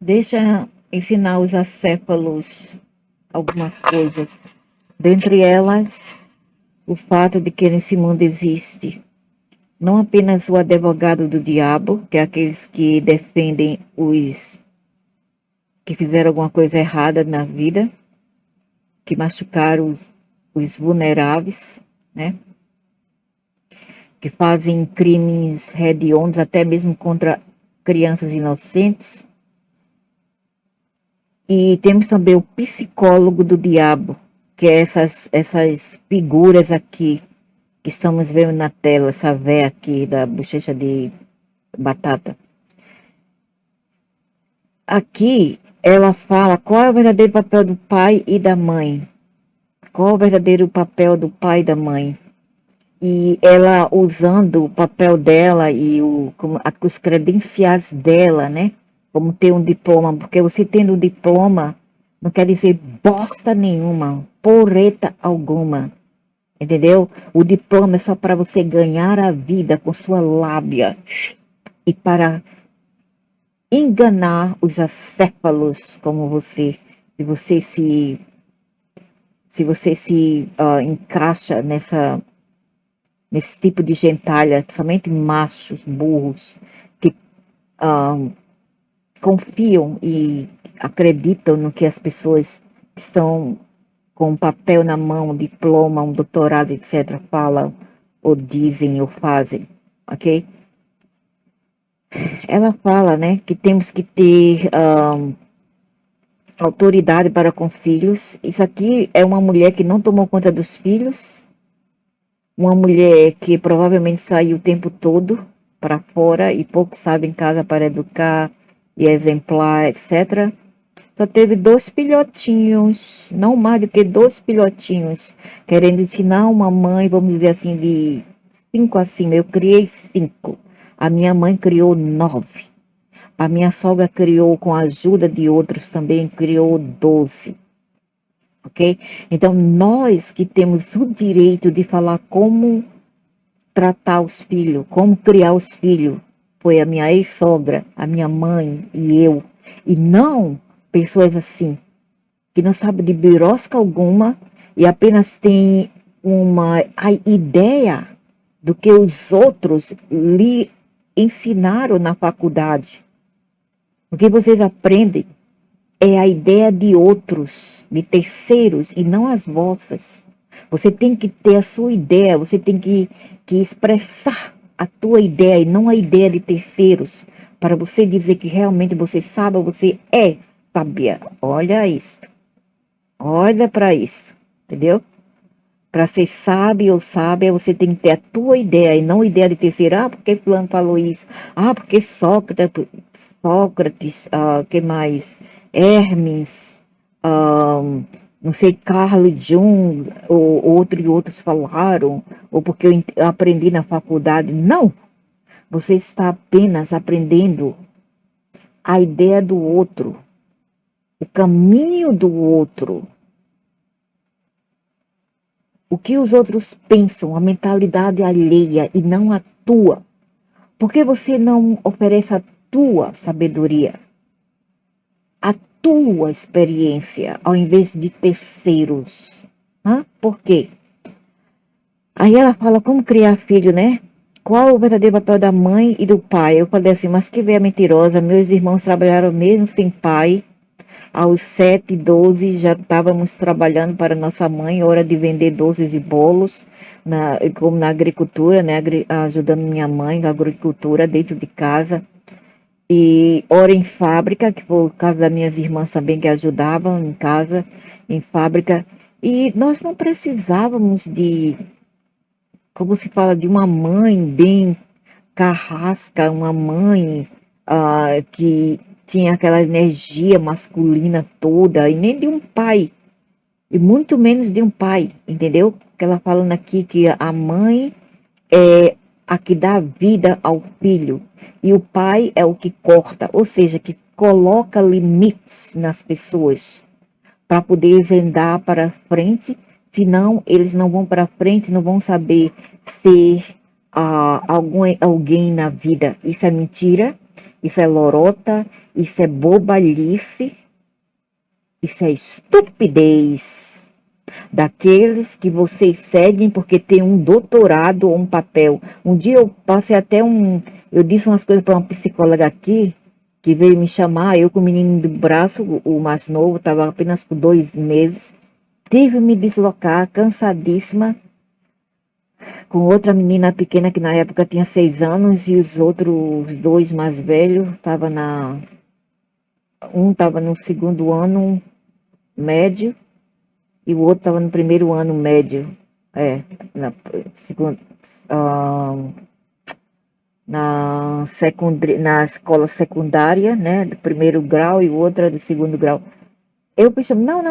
Deixa ensinar os acéfalos algumas coisas. Dentre elas, o fato de que nesse mundo existe não apenas o advogado do diabo, que é aqueles que defendem os que fizeram alguma coisa errada na vida, que machucaram os vulneráveis, né? Que fazem crimes hediondos até mesmo contra crianças inocentes. E temos também o psicólogo do diabo, que é essas figuras aqui que estamos vendo na tela, essa véia aqui da bochecha de batata. Aqui ela fala qual é o verdadeiro papel do pai e da mãe. Qual é o verdadeiro papel do pai e da mãe. E ela usando o papel dela e os credenciais dela, né? Como ter um diploma, porque você tendo um diploma não quer dizer bosta nenhuma, porreta alguma, entendeu? O diploma é só para você ganhar a vida com sua lábia e para enganar os acéfalos como você, se você se encaixa nesse tipo de gentalha, somente machos, burros, que confiam e acreditam no que as pessoas estão com um papel na mão, um diploma, um doutorado, etc., falam, ou dizem, ou fazem, ok? Ela fala, né, que temos que ter autoridade para com filhos. Isso aqui é uma mulher que não tomou conta dos filhos, uma mulher que provavelmente saiu o tempo todo para fora e pouco sabe em casa para educar e exemplar, etc. Só teve 2 filhotinhos, não mais do que 2 filhotinhos, querendo ensinar uma mãe, vamos dizer assim, de 5 acima. Eu criei 5. A minha mãe criou 9. A minha sogra criou, com a ajuda de outros também, criou 12. Ok? Então, nós que temos o direito de falar como tratar os filhos, como criar os filhos, foi a minha ex-sogra, a minha mãe e eu. E não pessoas assim, que não sabem de birosca alguma e apenas tem a ideia do que os outros lhe ensinaram na faculdade. O que vocês aprendem é a ideia de outros, de terceiros, e não as vossas. Você tem que ter a sua ideia, você tem que expressar a tua ideia e não a ideia de terceiros, para você dizer que realmente você sabe, você é sábia. Olha isso. Olha para isso, entendeu? Para ser sábio ou sábia, você tem que ter a tua ideia e não a ideia de terceiro. Ah, porque fulano falou isso? Ah, porque Sócrates, que mais? Hermes, ah, não sei, Carl Jung, ou outro e outros falaram, ou porque eu aprendi na faculdade. Não! Você está apenas aprendendo a ideia do outro, o caminho do outro. O que os outros pensam, a mentalidade alheia e não a tua. Por que você não oferece a tua sabedoria, a tua experiência, ao invés de terceiros? Por quê? Aí ela fala como criar filho, né? Qual o verdadeiro papel da mãe e do pai? Eu falei assim, mas que veia mentirosa, meus irmãos trabalharam mesmo sem pai. Aos 7, 12 já estávamos trabalhando para nossa mãe, hora de vender doces e bolos, como na agricultura, né, ajudando minha mãe na agricultura dentro de casa. E hora em fábrica, que foi o caso das minhas irmãs também que ajudavam em casa, em fábrica. E nós não precisávamos de, como se fala, de uma mãe bem carrasca, uma mãe que tinha aquela energia masculina toda, e nem de um pai, e muito menos de um pai, entendeu? Que ela falando aqui que a mãe é a que dá vida ao filho, e o pai é o que corta, ou seja, que coloca limites nas pessoas, para poder andar para frente, senão eles não vão para frente, não vão saber ser alguém na vida. Isso é mentira, isso é lorota, isso é bobalhice, isso é estupidez. Daqueles que vocês seguem porque tem um doutorado ou um papel. Um dia eu passei até eu disse umas coisas para uma psicóloga aqui, que veio me chamar, eu com o menino do braço, o mais novo, estava apenas com 2 meses, tive que me deslocar, cansadíssima, com outra menina pequena que na época tinha 6 anos e os outros dois mais velhos, um estava no segundo ano médio, e o outro estava no primeiro ano médio, na, segundo, ah, na escola secundária, né, do primeiro grau, e o outro era do segundo grau. Eu pensei, não,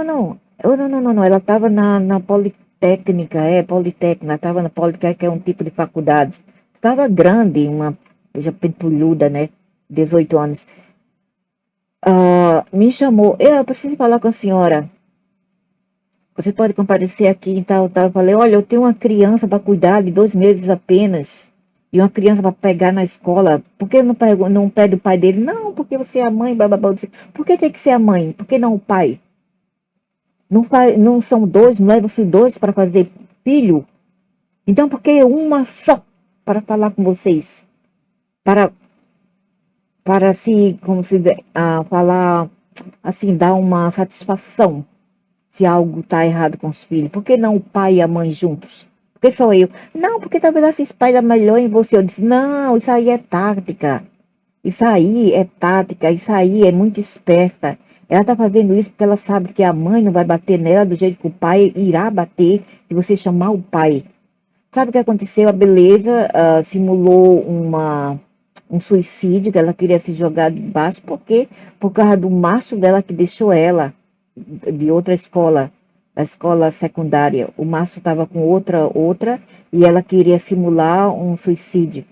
ela estava na Politécnica, Politécnica, estava na Politécnica, que é um tipo de faculdade. Estava grande, já pentulhuda, né, 18 anos. Me chamou, eu preciso falar com a senhora. Você pode comparecer aqui e tal, tal. Eu falei, olha, eu tenho uma criança para cuidar de 2 meses apenas. E uma criança para pegar na escola. Por que não pede o pai dele? Não, porque você é a mãe, blá, blá, blá. Por que tem que ser a mãe? Por que não o pai? Não são dois, não levam-se dois para fazer filho? Então, por que uma só para falar com vocês? Para, para se, como se, falar, assim, dar uma satisfação. Se algo está errado com os filhos. Por que não o pai e a mãe juntos? Por que só eu? Não, porque talvez ela se espalha melhor em você. Eu disse, não, isso aí é tática. Isso aí é tática, isso aí é muito esperta. Ela está fazendo isso porque ela sabe que a mãe não vai bater nela do jeito que o pai irá bater se você chamar o pai. Sabe o que aconteceu? A Beleza simulou um suicídio, que ela queria se jogar de baixo, porque por causa do macho dela que deixou ela de outra escola, da escola secundária. O macho estava com outra e ela queria simular um suicídio.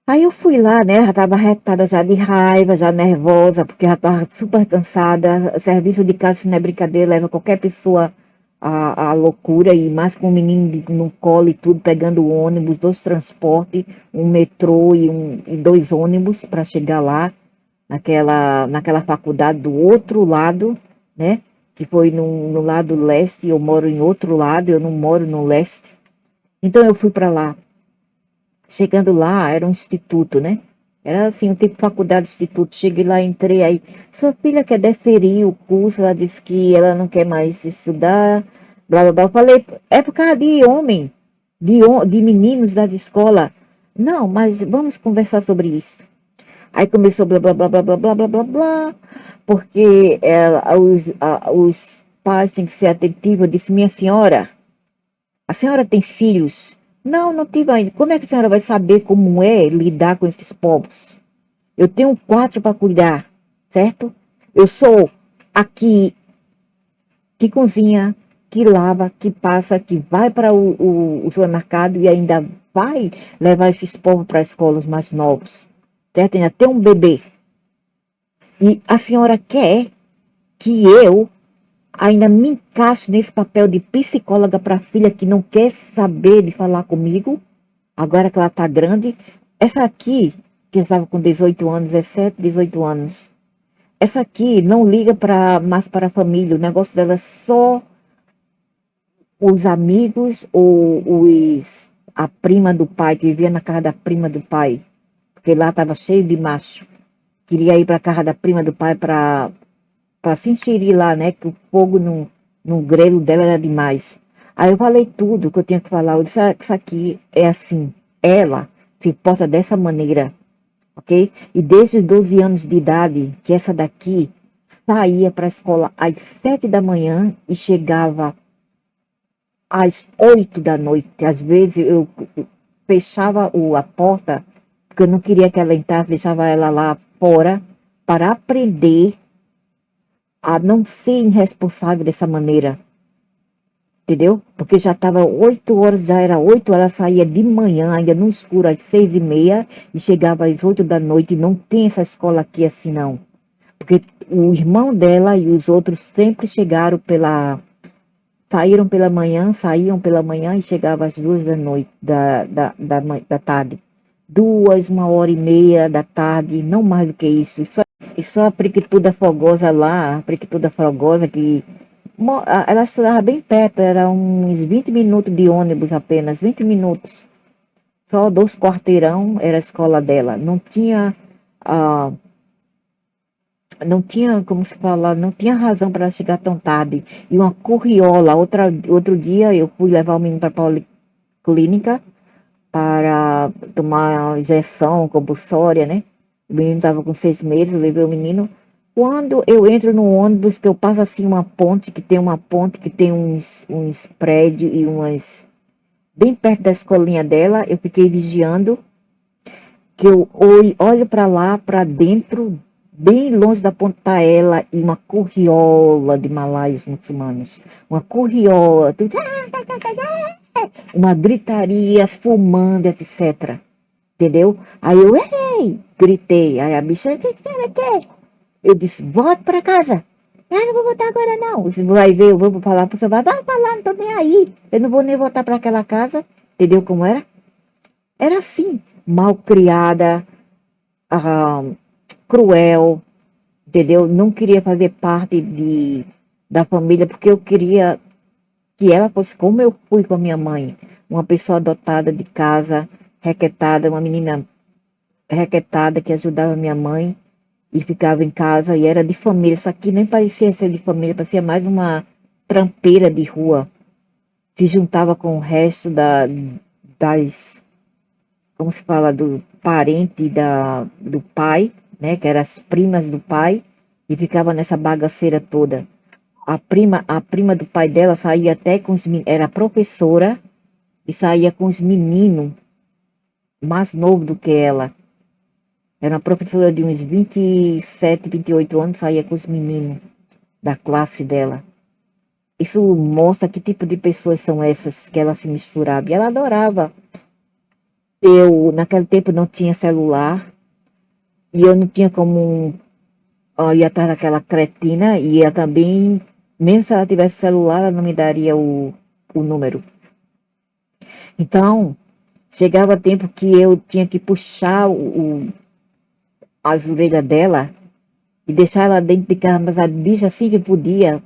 Aí eu fui lá, né? Já estava retada já de raiva, já nervosa, porque já estava super cansada. Serviço de casa, se não é brincadeira, leva qualquer pessoa à loucura, e mais com o menino no colo e tudo, pegando o ônibus, 2 transportes, um metrô e 2 ônibus para chegar lá, naquela faculdade do outro lado, né? Que foi no lado leste, eu moro em outro lado, eu não moro no leste. Então eu fui para lá. Chegando lá, era um instituto, né? Era assim, um tipo de faculdade, instituto. Cheguei lá, entrei aí. Sua filha quer deferir o curso, ela disse que ela não quer mais estudar, blá, blá, blá. Eu falei, é por causa de homem, de meninos da escola. Não, mas vamos conversar sobre isso. Aí começou blá, blá, blá, blá, blá, blá, blá, blá, blá, porque os pais têm que ser atentivos. Eu disse, minha senhora, a senhora tem filhos? Não, não tive ainda. Como é que a senhora vai saber como é lidar com esses povos? Eu tenho 4 para cuidar, certo? Eu sou aqui que cozinha, que lava, que passa, que vai para o supermercado e ainda vai levar esses povos para escolas mais novos, certo? Ainda tem um bebê. E a senhora quer que eu ainda me encaixo nesse papel de psicóloga para a filha que não quer saber de falar comigo, agora que ela está grande? Essa aqui, que estava com 18 anos, 17, 18 anos, essa aqui não liga mais para a família, o negócio dela é só os amigos ou a prima do pai, que vivia na casa da prima do pai, porque lá estava cheio de macho. Queria ir para a casa da prima do pai para se enxerir lá, né? Que o fogo no grelo dela era demais. Aí eu falei tudo que eu tinha que falar. Eu disse, isso aqui é assim. Ela se porta dessa maneira, ok? E desde os 12 anos de idade, que essa daqui saía para a escola às 7 da manhã e chegava às 8 da noite. Às vezes eu fechava a porta, porque eu não queria que ela entrasse, deixava ela lá fora para aprender a não ser irresponsável dessa maneira, entendeu? Porque já estava 8 horas, já era 8 horas, saía de manhã, ainda no escuro, às 6h30, e chegava às 8 da noite, e não tem essa escola aqui assim não. Porque o irmão dela e os outros sempre saíam pela manhã e chegavam às 2 da noite, da tarde. 2, 1h30 da tarde, não mais do que isso. E só a Priquituda Fogosa lá, a Priquituda Fogosa que ela estudava bem perto, era uns 20 minutos de ônibus apenas, 20 minutos. Só 2 quarteirão era a escola dela. Ah, não tinha, como se fala, não tinha razão para ela chegar tão tarde. E uma curriola, outro dia eu fui levar o menino para a policlínica para tomar uma injeção compulsória, né? O menino estava com 6 meses, eu levei o menino. Quando eu entro no ônibus, que eu passo assim uma ponte que tem uns prédios e umas. Bem perto da escolinha dela, eu fiquei vigiando, que eu olho para lá, para dentro, bem longe da ponta tá ela e uma curriola de malaios muçulmanos. Uma curriola, tudo, uma gritaria, fumando, etc. Entendeu? Aí eu, ei, gritei. Aí a bicha, o que que você quer? Eu disse, volte para casa. Ah, não vou voltar agora não. Você vai ver, eu vou falar para você, vai falar, não tô nem aí. Eu não vou nem voltar para aquela casa. Entendeu como era? Era assim, mal criada, ah, cruel, entendeu? Não queria fazer parte da família porque eu queria que ela fosse como eu fui com a minha mãe, uma pessoa adotada de casa, requetada, uma menina requetada que ajudava minha mãe e ficava em casa e era de família. Isso aqui nem parecia ser de família, parecia mais uma trampeira de rua. Se juntava com o resto das, como se fala, do parente do pai, né, que eram as primas do pai, e ficava nessa bagaceira toda. A prima do pai dela saía até com era professora e saía com os meninos mais novos do que ela. Era uma professora de uns 27, 28 anos, saía com os meninos da classe dela. Isso mostra que tipo de pessoas são essas que ela se misturava. E ela adorava. Eu, naquele tempo, não tinha celular. E eu não tinha como ir atrás daquela cretina. E ela também, mesmo se ela tivesse celular, ela não me daria o número. Então, chegava tempo que eu tinha que puxar as orelhas dela e deixar ela dentro de casa, mas a bicha assim que podia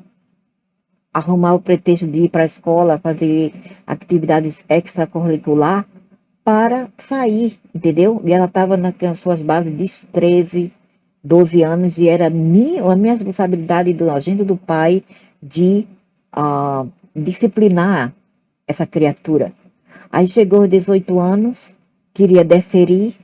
arrumar o pretexto de ir para a escola, fazer atividades extracurricular para sair, entendeu? E ela estava nas suas bases de 13, 12 anos e era a minha responsabilidade do agente do pai de disciplinar essa criatura. Aí chegou aos 18 anos, queria deferir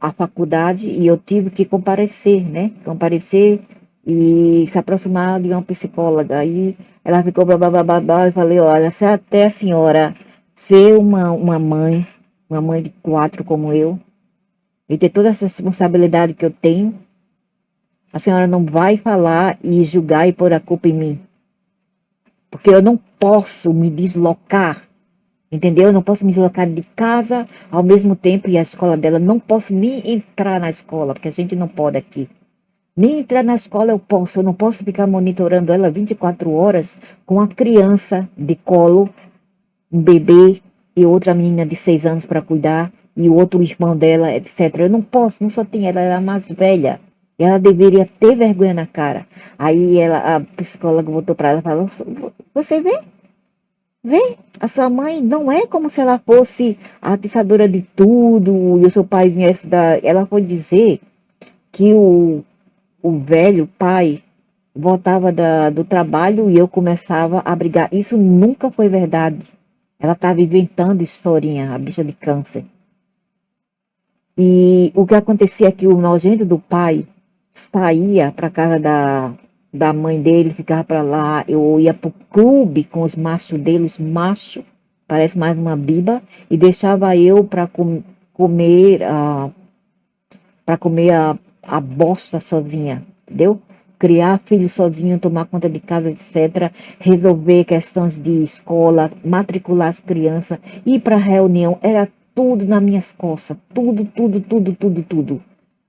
a faculdade e eu tive que comparecer, né? Comparecer e se aproximar de uma psicóloga. Aí ela ficou blá, blá, blá, blá, blá, e falei, olha, se até a senhora ser uma mãe de 4 como eu, e ter toda essa responsabilidade que eu tenho, a senhora não vai falar e julgar e pôr a culpa em mim. Porque eu não posso me deslocar, entendeu? Eu não posso me deslocar de casa ao mesmo tempo e a escola dela. Não posso nem entrar na escola, porque a gente não pode aqui. Nem entrar na escola eu não posso ficar monitorando ela 24 horas com a criança de colo, um bebê e outra menina de 6 anos para cuidar e o outro irmão dela, etc. Eu não posso, não só tem ela, ela é a mais velha. Ela deveria ter vergonha na cara. Aí a psicóloga voltou para ela e falou, você vê? Vê, a sua mãe não é como se ela fosse a atiçadora de tudo e o seu pai viesse da... Ela foi dizer que o velho pai voltava do trabalho e eu começava a brigar. Isso nunca foi verdade. Ela estava inventando historinha, a bicha de câncer. E o que acontecia é que o nojento do pai saía para casa da mãe dele, ficava para lá. Eu ia pro clube com os machos dele, os machos, parece mais uma biba, e deixava eu para comer, para comer a bosta sozinha, entendeu? Criar filho sozinho, tomar conta de casa, etc. Resolver questões de escola, matricular as crianças, ir para reunião, era tudo nas minhas costas. Tudo, tudo, tudo, tudo, tudo.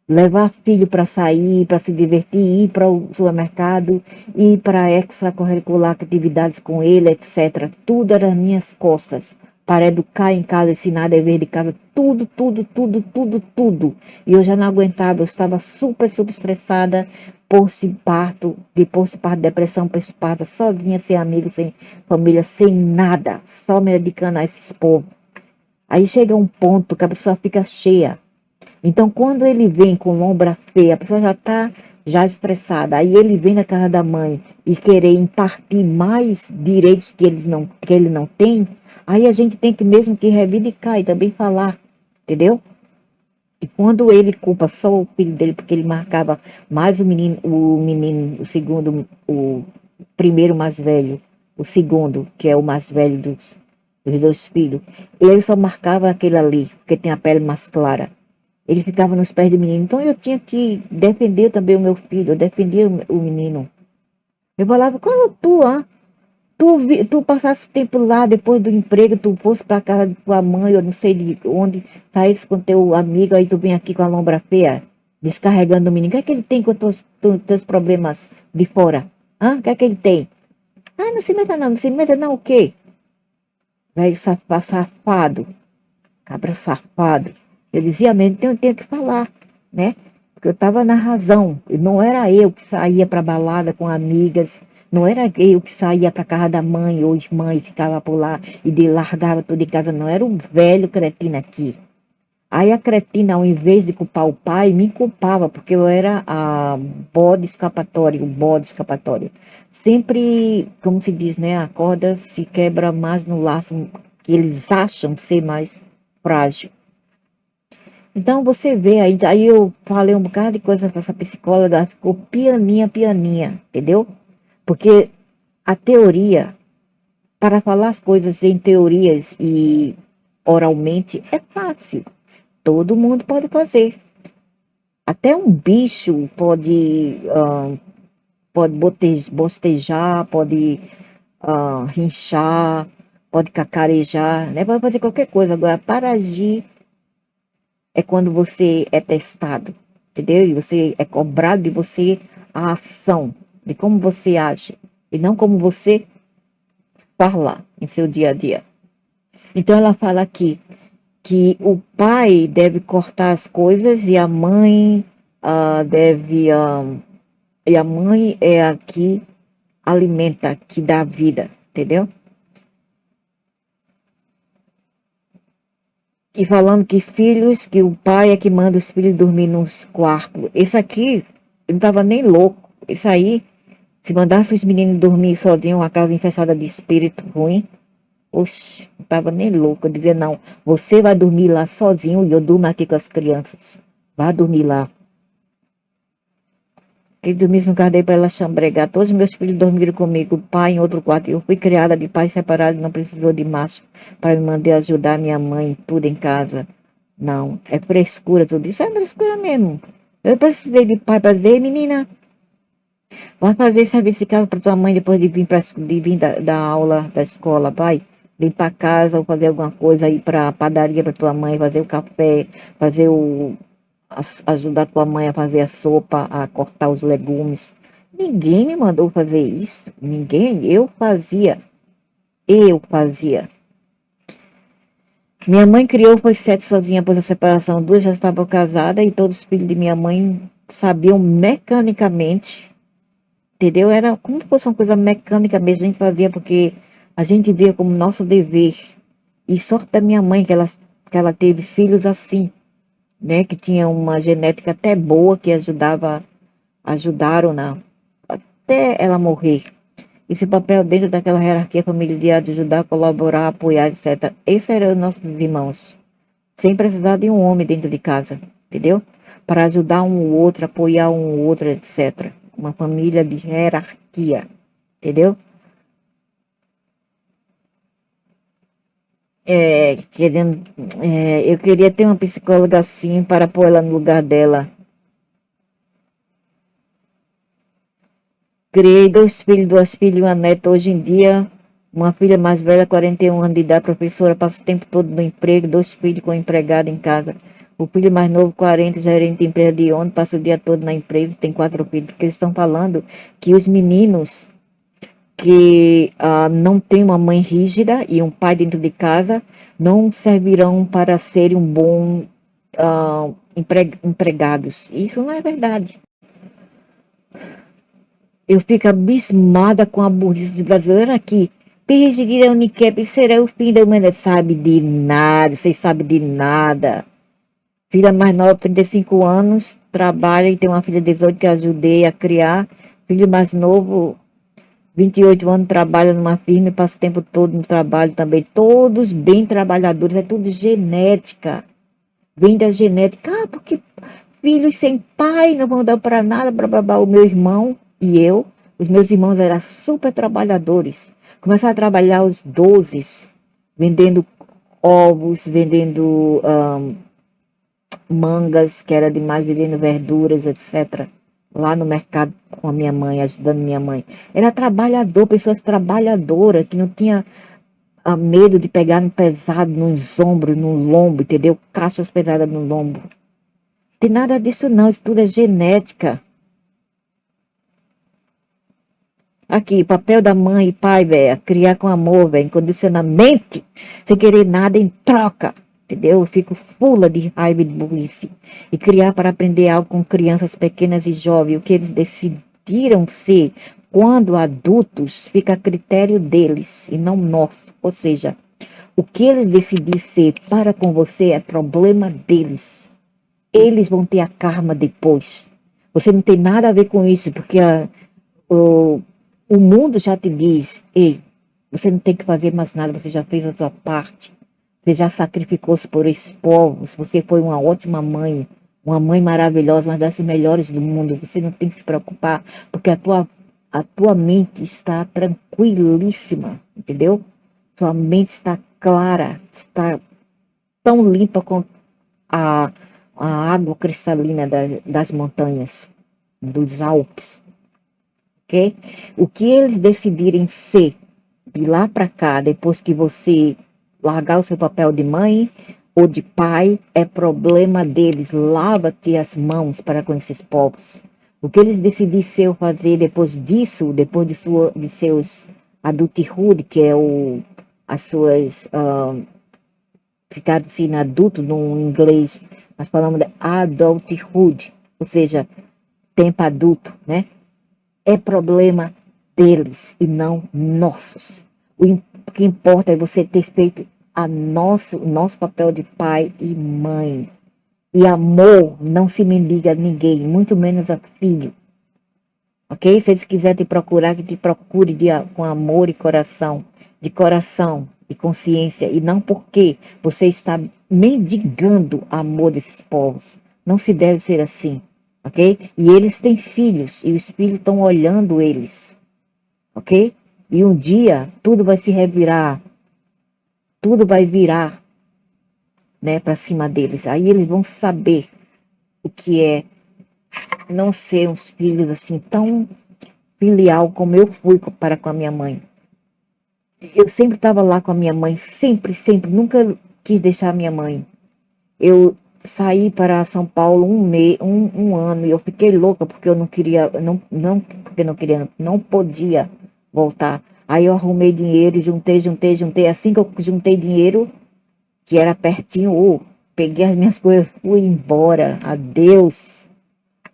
Levar filho para sair, para se divertir, ir para o supermercado, ir para extracurricular atividades com ele, etc. Tudo era nas minhas costas. para educar em casa, ensinar dever de casa, tudo, tudo, tudo, tudo, tudo. E eu já não aguentava, eu estava super, super estressada, pós-parto, de pós-parto, depressão pós-parto, sozinha, sem amigos, sem família, sem nada, só me dedicando a esses povos. Aí chega um ponto que a pessoa fica cheia. Então, quando ele vem com lombra feia, a pessoa já está já estressada. Aí ele vem na casa da mãe e querer impartir mais direitos que ele não tem. Aí a gente tem que mesmo que reivindicar e também falar, entendeu? E quando ele culpa só o filho dele, porque ele marcava mais o segundo, o primeiro mais velho, o segundo, que é o mais velho dos dois filhos, ele só marcava aquele ali, porque tem a pele mais clara. Ele ficava nos pés do menino. Então eu tinha que defender também o meu filho, eu defendia o menino. Eu falava, qual tu, ah? Tu passasse tempo lá depois do emprego, tu fosse para casa de tua mãe, eu não sei de onde, saísse com teu amigo, aí tu vem aqui com a lombra feia, descarregando o menino. O que é que ele tem com teus problemas de fora? Hã? O que é que ele tem? Ah, não se meta não, o quê? Velho safado, cabra safado. Eu dizia mesmo, então eu tenho que falar, né? Porque eu estava na razão. Não era eu que saía para balada com amigas, não era eu que saía para casa da mãe ou de mãe, ficava por lá e de largava tudo em casa, não. Era um velho cretino aqui. Aí a cretina, ao invés de culpar o pai, me culpava, porque eu era a bode escapatório, o bode escapatório. Sempre, como se diz, né? A corda se quebra mais no laço que eles acham ser mais frágil. Então você vê aí eu falei um bocado de coisa para essa psicóloga, ela ficou pianinha, pianinha, entendeu? Porque a teoria, para falar as coisas em teorias e oralmente, é fácil. Todo mundo pode fazer. Até um bicho pode bostejar, pode rinchar, pode cacarejar, né? Pode fazer qualquer coisa. Agora, para agir é quando você é testado, entendeu? E você é cobrado de você a ação, de como você age, e não como você fala em seu dia a dia. Então ela fala aqui que o pai deve cortar as coisas e a mãe deve e a mãe é a que alimenta, que dá vida, entendeu? E falando que filhos, que o pai é que manda os filhos dormir nos quartos. Isso aqui, eu não tava nem louco. Isso aí, se mandasse os meninos dormir sozinhos, uma casa infestada de espírito ruim, oxe, não tava nem louco. Eu dizia, não, você vai dormir lá sozinho e eu durmo aqui com as crianças. Vai dormir lá. Ele dormisse no quarto dele para ela chambregar. Todos os meus filhos dormiram comigo, o pai em outro quarto. Eu fui criada de pais separados, não precisou de macho para me mandar ajudar minha mãe, tudo em casa. Não, é frescura tudo isso, é frescura mesmo. Eu precisei de pai para dizer, menina, vai fazer serviço de casa para tua mãe depois de vir da aula da escola, vai. Limpar a casa ou fazer alguma coisa, ir para a padaria para tua mãe, fazer o café, fazer ajudar tua mãe a fazer a sopa, a cortar os legumes. Ninguém me mandou fazer isso. Ninguém. Eu fazia. Eu fazia. Minha mãe criou, foi 7 sozinha após a separação. 2 já estavam casadas e todos os filhos de minha mãe sabiam mecanicamente. Entendeu? Era como se fosse uma coisa mecânica mesmo. A gente fazia porque a gente via como nosso dever. E sorte da minha mãe que ela teve filhos assim, né, que tinha uma genética até boa, que ajudaram até ela morrer. Esse papel dentro daquela hierarquia familiar de ajudar, colaborar, apoiar, etc. Esses eram os nossos irmãos, sem precisar de um homem dentro de casa, entendeu? Para ajudar um ou outro, apoiar um ou outro, etc. Uma família de hierarquia, entendeu? Eu queria ter uma psicóloga assim para pôr ela no lugar dela. Criei 2 filhos, 2 filhas e uma neta. Hoje em dia, uma filha mais velha, 41 anos de idade, professora, passa o tempo todo no emprego, 2 filhos com empregado em casa. O filho mais novo, 40, gerente de empresa de ônibus, passa o dia todo na empresa, tem 4 filhos. Porque eles estão falando que os meninos que não têm uma mãe rígida e um pai dentro de casa, não servirão para serem um bom empregados. Isso não é verdade. Eu fico abismada com a burrice brasileira aqui. Perseguir a Unicap será o fim da humanidade. Sabe de nada, vocês sabem de nada. Filha mais nova, 35 anos, trabalha e tem uma filha de 18 que eu ajudei a criar. Filho mais novo, 28 anos, trabalha numa firma e passa o tempo todo no trabalho também. Todos bem trabalhadores, é tudo genética. Vem da genética. Ah, porque filhos sem pai não vão dar para nada, blá, blá, blá. O meu irmão e eu, os meus irmãos eram super trabalhadores. Começaram a trabalhar aos 12, vendendo ovos, vendendo mangas, que era demais, vendendo verduras, etc. Lá no mercado com a minha mãe, ajudando minha mãe. Era trabalhador, pessoas trabalhadoras, que não tinha medo de pegar no pesado, nos ombros, no lombo, entendeu? Caixas pesadas no lombo. Tem nada disso não, isso tudo é genética. Aqui, papel da mãe e pai, velho, criar com amor, velho, incondicionalmente, sem querer nada em troca, entendeu? Eu fico fula de raiva e de burrice. E criar para aprender algo com crianças pequenas e jovens, o que eles decidiram ser quando adultos, fica a critério deles e não nosso. Ou seja, o que eles decidirem ser para com você é problema deles. Eles vão ter a karma depois. Você não tem nada a ver com isso, porque o mundo já te diz, ei, você não tem que fazer mais nada, você já fez a sua parte. Você já sacrificou-se por esses povos, você foi uma ótima mãe, uma mãe maravilhosa, uma das melhores do mundo. Você não tem que se preocupar, porque a tua mente está tranquilíssima, entendeu? Sua mente está clara, está tão limpa quanto a água cristalina das montanhas, dos Alpes, ok? O que eles decidirem ser de lá para cá, depois que você largar o seu papel de mãe ou de pai, é problema deles. Lava-te as mãos para com esses povos. O que eles decidirem ser ou fazer depois disso, depois de seus adulthood, que é as suas ficar assim adulto no inglês, nós falamos de adulthood, ou seja, tempo adulto, né? É problema deles e não nossos. O que importa é você ter feito o nosso papel de pai e mãe. E amor não se mendiga a ninguém, muito menos a filho. Ok? Se eles quiserem te procurar, que te procure com amor e coração, de coração e consciência, e não porque você está mendigando amor desses povos. Não se deve ser assim, ok? E eles têm filhos, e os filhos estão olhando eles, ok? E um dia tudo vai se revirar, tudo vai virar, né, para cima deles. Aí eles vão saber o que é não ser uns filhos assim tão filial como eu fui para com a minha mãe. Eu sempre estava lá com a minha mãe, sempre, sempre, nunca quis deixar a minha mãe. Eu saí para São Paulo um ano e eu fiquei louca porque eu não queria, porque não queria, não podia voltar. Aí eu arrumei dinheiro, juntei. Assim que eu juntei dinheiro, que era pertinho, peguei as minhas coisas, fui embora. Adeus.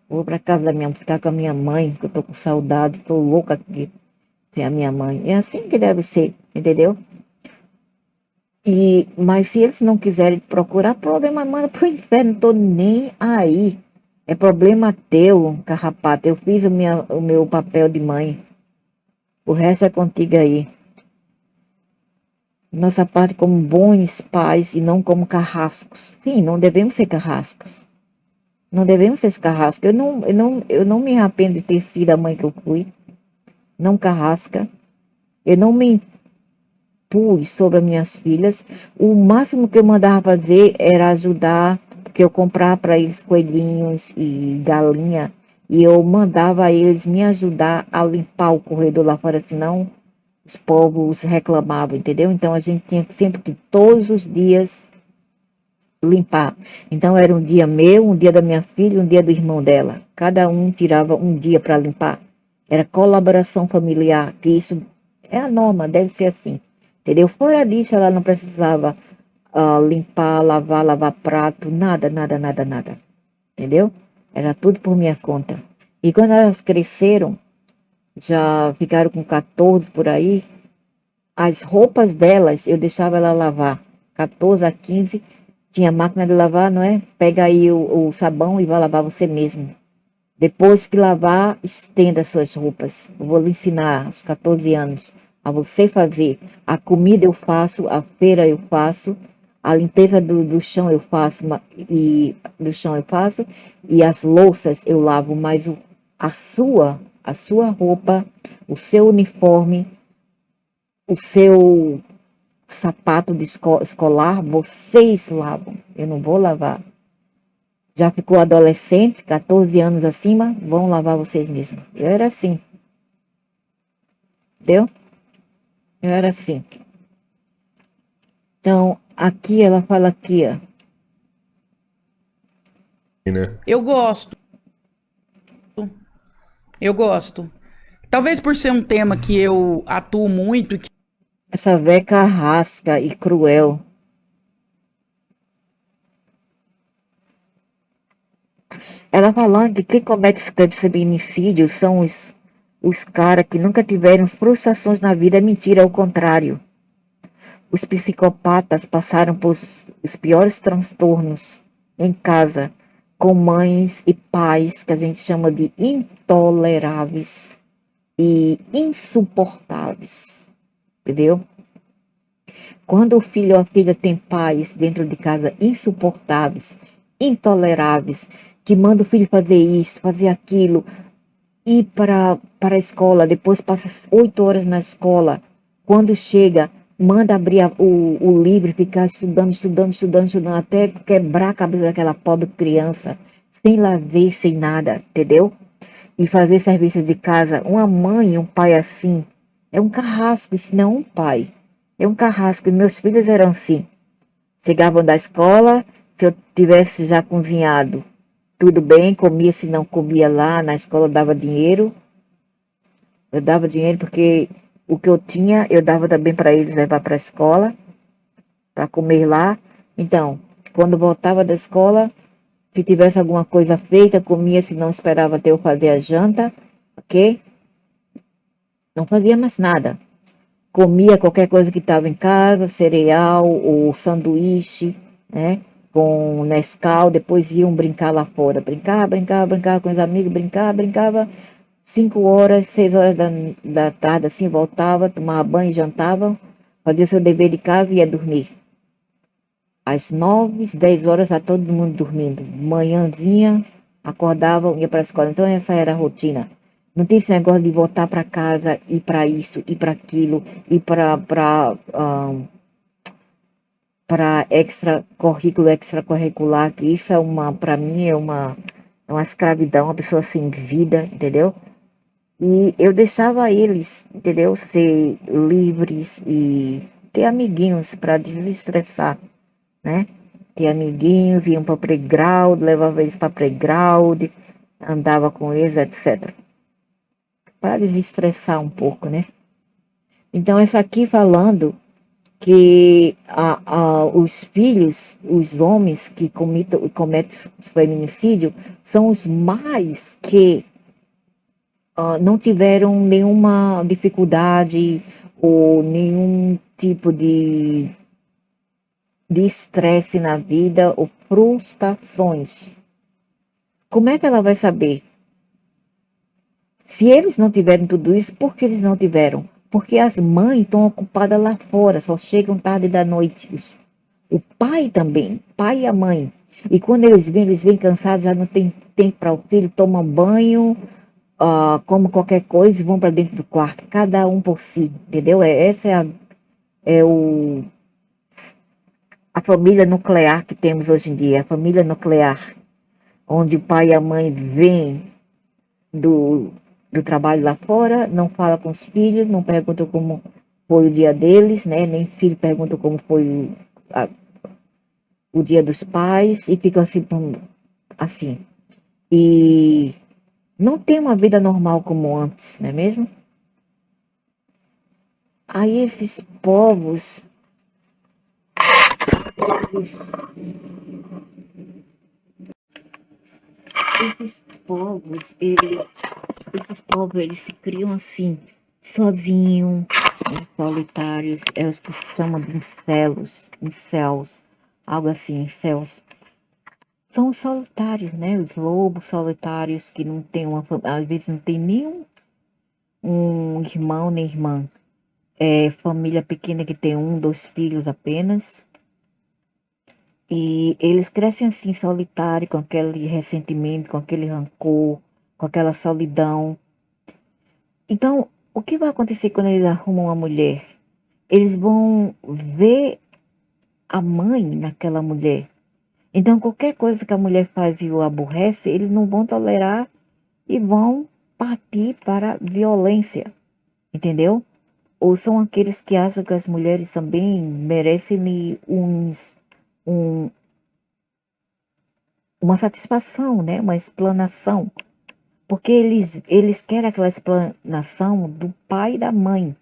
Vou para casa da minha mãe, ficar com a minha mãe, que eu tô com saudade, tô louca aqui sem a minha mãe. É assim que deve ser, entendeu? Mas se eles não quiserem procurar, problema manda pro inferno, não tô nem aí. É problema teu, carrapato. Eu fiz o meu papel de mãe. O resto é contigo aí. Nossa parte como bons pais e não como carrascos. Sim, não devemos ser carrascos. Não devemos ser carrascos. Eu não me arrependo de ter sido a mãe que eu fui. Não carrasca. Eu não me impus sobre as minhas filhas. O máximo que eu mandava fazer era ajudar, porque eu comprava para eles coelhinhos e galinha. E eu mandava eles me ajudar a limpar o corredor lá fora, senão os povos reclamavam, entendeu? Então a gente tinha sempre que todos os dias limpar. Então era um dia meu, um dia da minha filha, um dia do irmão dela. Cada um tirava um dia para limpar. Era colaboração familiar, que isso é a norma, deve ser assim. Entendeu? Fora disso, ela não precisava limpar, lavar prato, nada, nada, nada, nada. Entendeu? Era tudo por minha conta. E quando elas cresceram, já ficaram com 14 por aí, as roupas delas eu deixava ela lavar. 14 a 15, tinha máquina de lavar, não é? Pega aí o sabão e vai lavar você mesmo. Depois que lavar, estenda suas roupas. Eu vou lhe ensinar aos 14 anos a você fazer. A comida eu faço, a feira eu faço, a limpeza do chão eu faço, e as louças eu lavo, mas a sua roupa, o seu uniforme, o seu sapato de escolar, vocês lavam. Eu não vou lavar. Já ficou adolescente, 14 anos acima, vão lavar vocês mesmos. Eu era assim, entendeu? Eu era assim. Então, aqui ela fala aqui, ó. Né? Eu gosto, eu gosto. Talvez por ser um tema que eu atuo muito e que Essa véia carrasca e cruel. Ela falando que quem comete esse feminicídio são os caras que nunca tiveram frustrações na vida. É mentira, é o contrário. Os psicopatas passaram por os piores transtornos em casa, com mães e pais que a gente chama de intoleráveis e insuportáveis, entendeu? Quando o filho ou a filha tem pais dentro de casa insuportáveis, intoleráveis, que manda o filho fazer isso, fazer aquilo, ir para a escola, depois passa 8 horas na escola, quando chega, manda abrir o livro e ficar estudando, até quebrar a cabeça daquela pobre criança, sem lazer, sem nada, entendeu? E fazer serviço de casa. Uma mãe e um pai assim, é um carrasco, isso não é um pai. É um carrasco. E meus filhos eram assim. Chegavam da escola, se eu tivesse já cozinhado, tudo bem, comia, se não comia lá, na escola eu dava dinheiro. Eu dava dinheiro porque o que eu tinha, eu dava também para eles levar para a escola, para comer lá. Então, quando voltava da escola, se tivesse alguma coisa feita, comia, se não esperava até eu fazer a janta, ok? Não fazia mais nada. Comia qualquer coisa que estava em casa, cereal ou sanduíche, né? Com Nescau, depois iam brincar lá fora. Brincava com os amigos, brincava. 5 horas, 6 horas da tarde, assim, voltava, tomava banho, jantava, fazia seu dever de casa e ia dormir. Às 9, 10 horas, está todo mundo dormindo. Manhãzinha, acordavam, ia para a escola. Então, essa era a rotina. Não tem esse negócio de voltar para casa, ir para isso, ir para aquilo, ir para extracurricular, que isso é para mim, é uma escravidão, uma pessoa sem vida, entendeu? E eu deixava eles, entendeu? Ser livres e ter amiguinhos para desestressar, né? Ter amiguinhos, iam para playground, levava eles para playground, andava com eles, etc. Para desestressar um pouco, né? Então, essa aqui falando que os filhos, os homens que cometem feminicídio, são os mais que não tiveram nenhuma dificuldade ou nenhum tipo de estresse na vida ou frustrações. Como é que ela vai saber? Se eles não tiveram tudo isso, por que eles não tiveram? Porque as mães estão ocupadas lá fora, só chegam tarde da noite. O pai também, pai e a mãe. E quando eles vêm cansados, já não tem tempo para o filho, tomam banho, como qualquer coisa e vão para dentro do quarto, cada um por si, entendeu? Essa a família nuclear que temos hoje em dia, a família nuclear, onde o pai e a mãe vêm do, do trabalho lá fora, não fala com os filhos, não pergunta como foi o dia deles, né? Nem filho pergunta como foi o dia dos pais e ficam assim, assim. E não tem uma vida normal como antes, não é mesmo? Aí esses povos Eles- esses povos, eles se criam assim, sozinhos, solitários, é os que se chamam de incels, algo assim, incels. São os solitários, né? Os lobos solitários que não tem às vezes não tem nenhum um irmão nem irmã. É família pequena que tem um, dois filhos apenas. E eles crescem assim, solitários, com aquele ressentimento, com aquele rancor, com aquela solidão. Então, o que vai acontecer quando eles arrumam uma mulher? Eles vão ver a mãe naquela mulher. Então, qualquer coisa que a mulher faz e o aborrece, eles não vão tolerar e vão partir para a violência, entendeu? Ou são aqueles que acham que as mulheres também merecem um, uma satisfação, né? Uma explanação. Porque eles querem aquela explanação do pai e da mãe.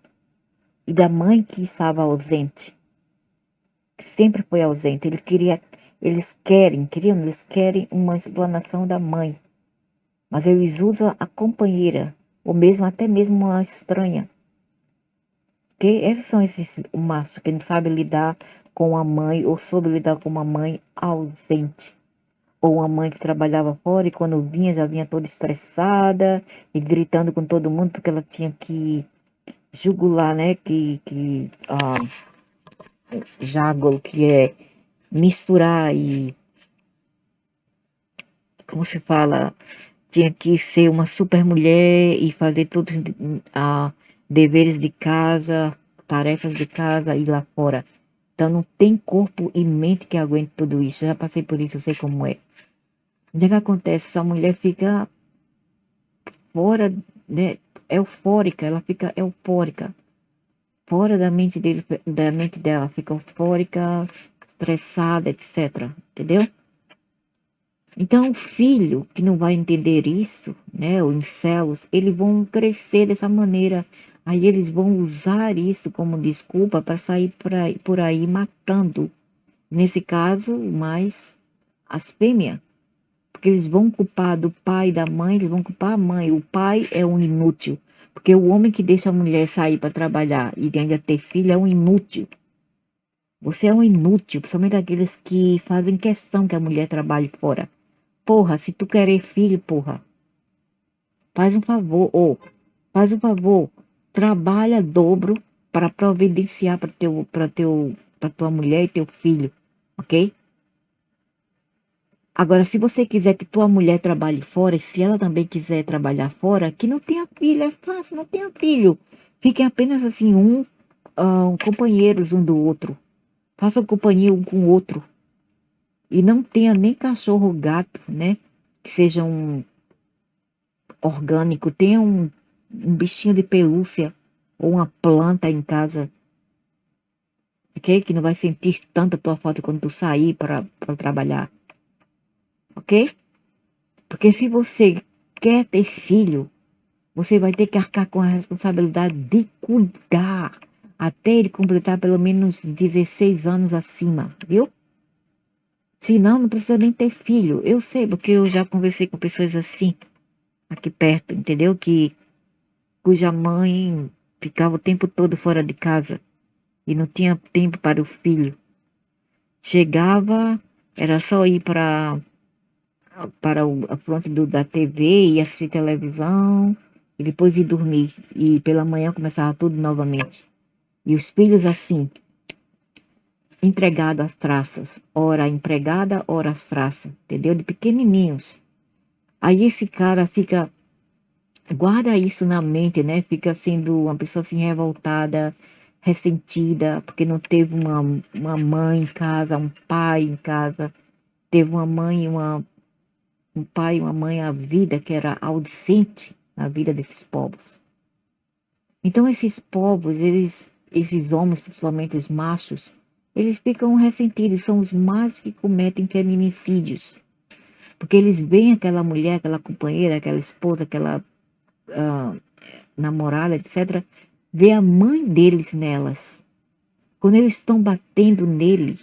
E da mãe que estava ausente. Que sempre foi ausente. Eles querem uma explanação da mãe. Mas eles usam a companheira. Ou mesmo, até mesmo uma estranha. Porque esses são esses machos que não sabem lidar com a mãe. Ou soube lidar com uma mãe ausente. Ou uma mãe que trabalhava fora e quando vinha já vinha toda estressada e gritando com todo mundo porque ela tinha que jugular, né? Jágolo, que é misturar e, como se fala, tinha que ser uma super mulher e fazer todos os deveres de casa, tarefas de casa e lá fora. Então não tem corpo e mente que aguente tudo isso. Eu já passei por isso, eu sei como é. O que acontece? Essa mulher fica fora, né, eufórica, ela fica eufórica, fora da mente dela, fica eufórica, estressada, etc. Entendeu? Então, o filho que não vai entender isso, né, os incels, eles vão crescer dessa maneira. Aí eles vão usar isso como desculpa para sair por aí matando. Nesse caso, mais as fêmeas. Porque eles vão culpar do pai e da mãe, eles vão culpar a mãe. O pai é um inútil. Porque o homem que deixa a mulher sair para trabalhar e ainda ter filho é um inútil. Você é um inútil, principalmente aqueles que fazem questão que a mulher trabalhe fora. Porra, se tu querer filho, porra, faz um favor, faz um favor, trabalha dobro para providenciar para tua mulher e teu filho, ok? Agora, se você quiser que tua mulher trabalhe fora, e se ela também quiser trabalhar fora, que não tenha filho, é fácil, não tenha filho. Fiquem apenas assim, companheiros um do outro. Façam companhia um com o outro. E não tenha nem cachorro ou gato, né? Que seja um orgânico. Tenha um bichinho de pelúcia ou uma planta em casa, ok? Que não vai sentir tanta tua falta quando tu sair para trabalhar, ok? Porque se você quer ter filho, você vai ter que arcar com a responsabilidade de cuidar até ele completar pelo menos 16 anos acima, viu? Senão, não precisa nem ter filho. Eu sei, porque eu já conversei com pessoas assim, aqui perto, entendeu? Cuja mãe ficava o tempo todo fora de casa e não tinha tempo para o filho. Chegava, era só ir para a frente da TV e assistir televisão e depois ir dormir. E pela manhã começava tudo novamente. E os filhos assim, entregados às traças. Ora empregada, ora às traças. Entendeu? De pequenininhos. Aí esse cara guarda isso na mente, né? Fica sendo uma pessoa assim revoltada, ressentida, porque não teve uma mãe em casa, um pai em casa. Teve uma mãe, um pai e uma mãe à vida que era ausente na vida desses povos. Então esses povos, esses homens, principalmente os machos, eles ficam ressentidos, são os mais que cometem feminicídios. Porque eles veem aquela mulher, aquela companheira, aquela esposa, aquela namorada, etc., vê a mãe deles nelas. Quando eles estão batendo nele,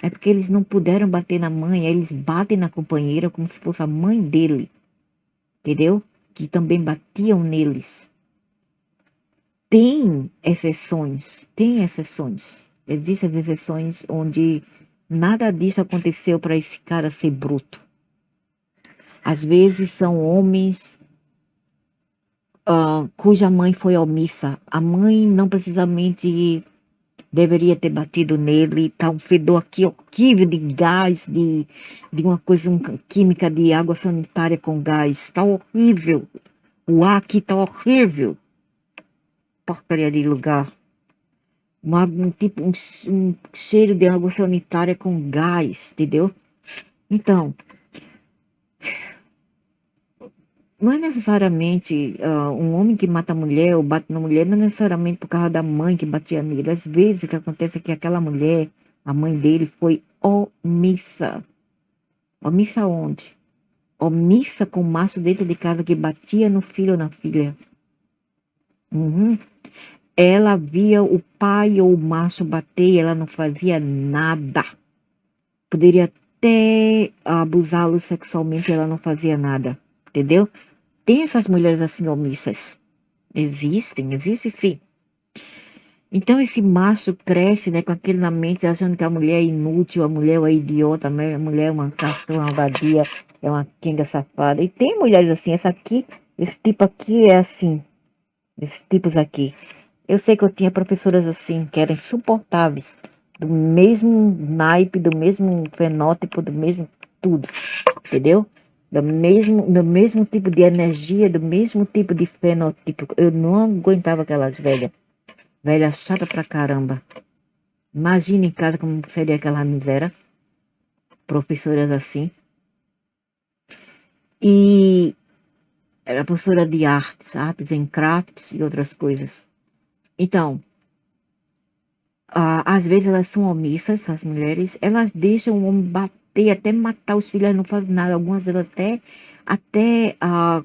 É porque eles não puderam bater na mãe, aí eles batem na companheira como se fosse a mãe dele, entendeu? Que também batiam neles. Tem exceções, tem exceções. Existem exceções onde nada disso aconteceu para esse cara ser bruto. Às vezes são homens cuja mãe foi omissa. A mãe não precisamente deveria ter batido nele. Tá um fedor aqui horrível de gás, de uma coisa química de água sanitária com gás. Tá horrível. O ar aqui tá horrível. Porcaria de lugar. Um cheiro de água sanitária com gás, entendeu? Então, não é necessariamente um homem que mata a mulher ou bate na mulher, não é necessariamente por causa da mãe que batia nele. Às vezes o que acontece é que aquela mulher, a mãe dele, foi omissa. Omissa onde? Omissa com o maço dentro de casa que batia no filho ou na filha. Uhum. Ela via o pai ou o macho bater e ela não fazia nada. Poderia até abusá-lo sexualmente e ela não fazia nada. Entendeu? Tem essas mulheres assim omissas. Existem sim. Então esse macho cresce, né, com aquilo na mente, achando que a mulher é inútil, a mulher é idiota, a mulher é uma cachorra, uma vadia, é uma quenga safada. E tem mulheres assim, esse tipo aqui é assim, esses tipos aqui. Eu sei que eu tinha professoras assim, que eram insuportáveis, do mesmo naipe, do mesmo fenótipo, do mesmo tudo, entendeu? Do mesmo tipo de energia, do mesmo tipo de fenótipo. Eu não aguentava aquelas velhas. Velha chata pra caramba. Imagina em casa como seria aquela miséria. Professoras assim. E era professora de artes em crafts e outras coisas. Então, às vezes elas são omissas, as mulheres. Elas deixam o homem bater, até matar os filhos, elas não fazem nada. Algumas delas até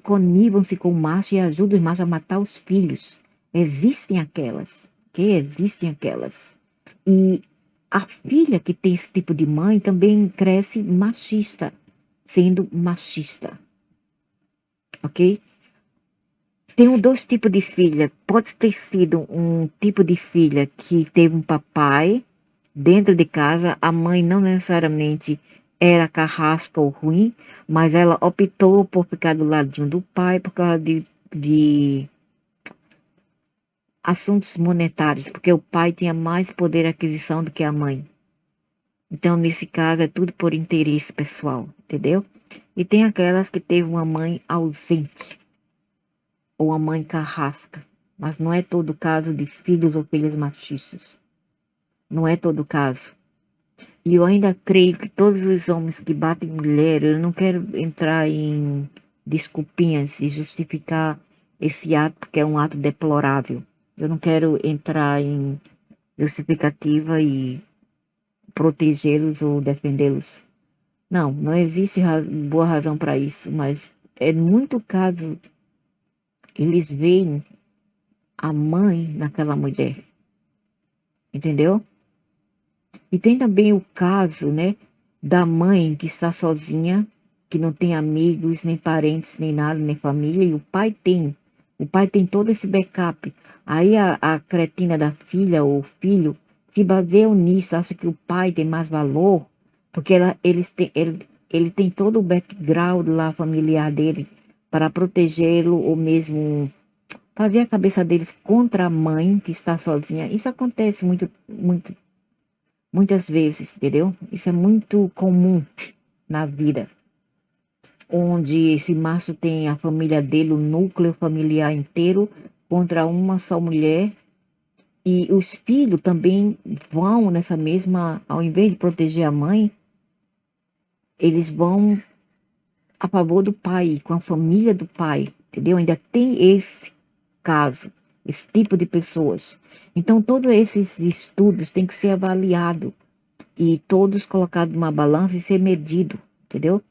conivam-se com o macho e ajudam os machos a matar os filhos. Existem aquelas, ok? Existem aquelas. E a filha que tem esse tipo de mãe também cresce machista, sendo machista, ok? Tenho dois tipos de filha. Pode ter sido um tipo de filha que teve um papai dentro de casa, a mãe não necessariamente era carrasca ou ruim, mas ela optou por ficar do ladinho do pai por causa de assuntos monetários, porque o pai tinha mais poder de aquisição do que a mãe. Então, nesse caso, é tudo por interesse pessoal, entendeu? E tem aquelas que teve uma mãe ausente, ou uma mãe carrasca, mas não é todo caso de filhos ou filhas machistas. Não é todo caso. E eu ainda creio que todos os homens que batem mulher, eu não quero entrar em desculpinhas e justificar esse ato, porque é um ato deplorável. Eu não quero entrar em justificativa e protegê-los ou defendê-los. Não, não existe boa razão para isso, mas é muito caso eles veem a mãe naquela mulher, entendeu? E tem também o caso, né, da mãe que está sozinha, que não tem amigos, nem parentes, nem nada, nem família, e o pai tem. O pai tem todo esse backup. Aí a cretina da filha ou filho se baseiam nisso, acha que o pai tem mais valor, porque ele tem todo o background lá familiar dele para protegê-lo ou mesmo fazer a cabeça deles contra a mãe que está sozinha. Isso acontece muitas vezes, entendeu? Isso é muito comum na vida, onde esse macho tem a família dele, o núcleo familiar inteiro, contra uma só mulher, e os filhos também vão nessa mesma, ao invés de proteger a mãe, eles vão a favor do pai, com a família do pai, entendeu? Ainda tem esse caso, esse tipo de pessoas. Então, todos esses estudos têm que ser avaliados e todos colocados numa balança e ser medido, entendeu?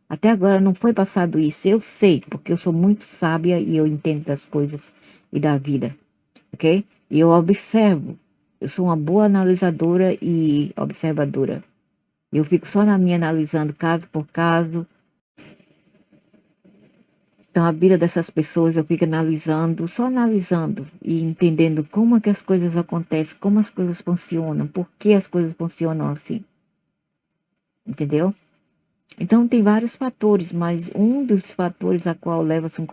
Até agora não foi passado isso, eu sei, porque eu sou muito sábia e eu entendo das coisas e da vida, ok? E eu observo, eu sou uma boa analisadora e observadora. Eu fico só na minha analisando caso por caso. Então, a vida dessas pessoas eu fico analisando, só analisando e entendendo como é que as coisas acontecem, como as coisas funcionam, por que as coisas funcionam assim, entendeu? Então, tem vários fatores, mas um dos fatores a qual leva-se um